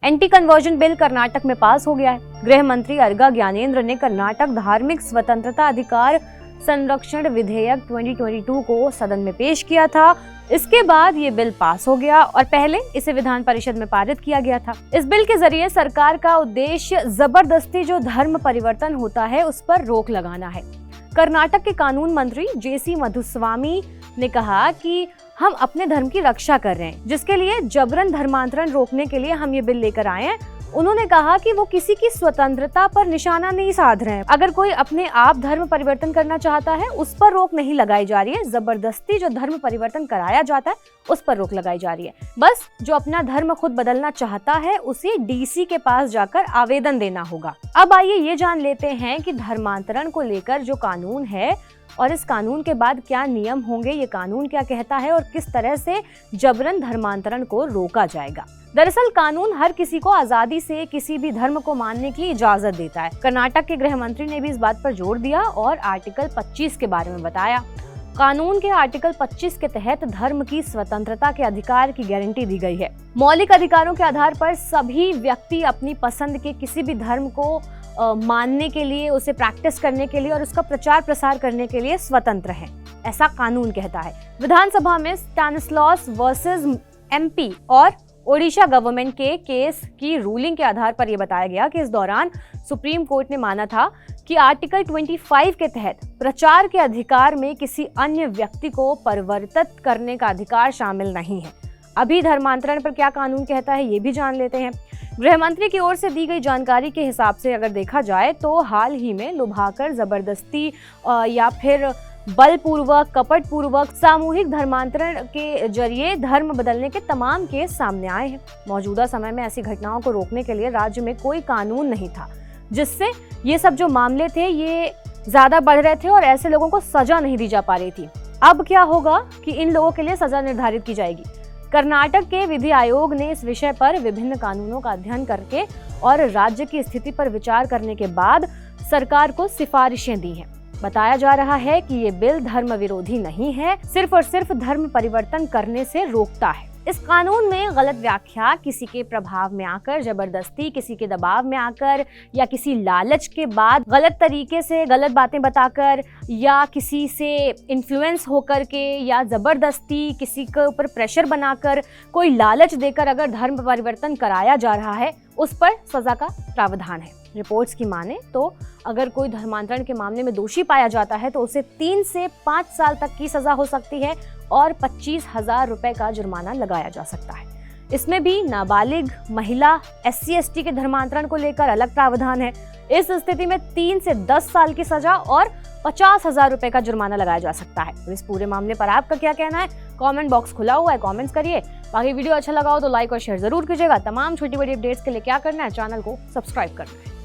Anti conversion bill Karnataka में पास हो गया है। गृह मंत्री अर्गा ज्ञानेंद्र ने कर्नाटक धार्मिक स्वतंत्रता अधिकार संरक्षण विधेयक 2022 को सदन में पेश किया था। इसके बाद ये बिल पास हो गया और पहले इसे विधान परिषद में पारित किया गया था। इस बिल के जरिए सरकार का उद्देश्य जबरदस्ती जो धर्म परिवर्तन होता है उस पर रोक लगाना है। कर्नाटक के कानून मंत्री जेसी मधुस्वामी ने कहा कि हम अपने धर्म की रक्षा कर रहे हैं, जिसके लिए जबरन धर्मांतरण रोकने के लिए हम ये बिल लेकर आए हैं। उन्होंने कहा कि वो किसी की स्वतंत्रता पर निशाना नहीं साध रहे हैं। अगर कोई अपने आप धर्म परिवर्तन करना चाहता है उस पर रोक नहीं लगाई जा रही है। जबरदस्ती जो धर्म परिवर्तन कराया जाता है उस पर रोक लगाई जा रही है। बस जो अपना धर्म खुद बदलना चाहता है उसे डीसी के पास जाकर आवेदन देना होगा। अब आइए ये जान लेते हैं कि धर्मांतरण को लेकर जो कानून है और इस कानून के बाद क्या नियम होंगे, ये कानून क्या कहता है और किस तरह से जबरन धर्मांतरण को रोका जाएगा। दरअसल कानून हर किसी को आजादी से किसी भी धर्म को मानने की इजाजत देता है। कर्नाटक के गृह मंत्री ने भी इस बात पर जोर दिया और आर्टिकल 25 के बारे में बताया। कानून के आर्टिकल 25 के तहत धर्म की स्वतंत्रता के अधिकार की गारंटी दी गई है। मौलिक अधिकारों के आधार पर सभी व्यक्ति अपनी पसंद के किसी भी धर्म को मानने के लिए, उसे प्रैक्टिस करने के लिए और उसका प्रचार प्रसार करने के लिए स्वतंत्र है, ऐसा कानून कहता है। विधानसभा में स्टैनिस्लॉस वर्सेस एमपी और ओडिशा गवर्नमेंट के केस की रूलिंग के आधार पर यह बताया गया कि इस दौरान सुप्रीम कोर्ट ने माना था कि आर्टिकल 25 के तहत प्रचार के अधिकार में किसी अन्य व्यक्ति को परिवर्तित करने का अधिकार शामिल नहीं है। अभी धर्मांतरण पर क्या कानून कहता है ये भी जान लेते हैं। गृह मंत्री की ओर से दी गई जानकारी के हिसाब से अगर देखा जाए तो हाल ही में लुभाकर, जबरदस्ती या फिर बलपूर्वक, कपटपूर्वक सामूहिक धर्मांतरण के जरिए धर्म बदलने के तमाम केस सामने आए हैं। मौजूदा समय में ऐसी घटनाओं को रोकने के लिए राज्य में कोई कानून नहीं था, जिससे ये सब जो मामले थे ये ज्यादा बढ़ रहे थे और ऐसे लोगों को सजा नहीं दी जा पा रही थी। अब क्या होगा कि इन लोगों के लिए सजा निर्धारित की जाएगी। कर्नाटक के विधि आयोग ने इस विषय पर विभिन्न कानूनों का अध्ययन करके और राज्य की स्थिति पर विचार करने के बाद सरकार को सिफारिशें दी हैं। बताया जा रहा है कि ये बिल धर्म विरोधी नहीं है, सिर्फ और सिर्फ धर्म परिवर्तन करने से रोकता है। इस कानून में गलत व्याख्या, किसी के प्रभाव में आकर, जबरदस्ती किसी के दबाव में आकर या किसी लालच के बाद गलत तरीके से गलत बातें बताकर या किसी से इन्फ्लुएंस होकर के या जबरदस्ती किसी के ऊपर प्रेशर बनाकर कोई लालच देकर अगर धर्म परिवर्तन कराया जा रहा है उस पर सजा का प्रावधान है। रिपोर्ट्स की माने तो अगर कोई धर्मांतरण के मामले में दोषी पाया जाता है तो उसे 3 से 5 साल तक की सजा हो सकती है और 25,000 रुपए का जुर्माना लगाया जा सकता है। इसमें भी नाबालिग, महिला, SC/ST के धर्मांतरण को लेकर अलग प्रावधान है। इस स्थिति में 3 से 10 साल की सजा और 50,000 रुपए का जुर्माना लगाया जा सकता है। तो इस पूरे मामले पर आपका क्या कहना है? कमेंट बॉक्स खुला हुआ है, कमेंट्स करिए। बाकी वीडियो अच्छा लगा हो तो लाइक और शेयर जरूर कीजिएगा। तमाम छोटी बड़ी अपडेट्स के लिए क्या करना है, चैनल को सब्सक्राइब करना है।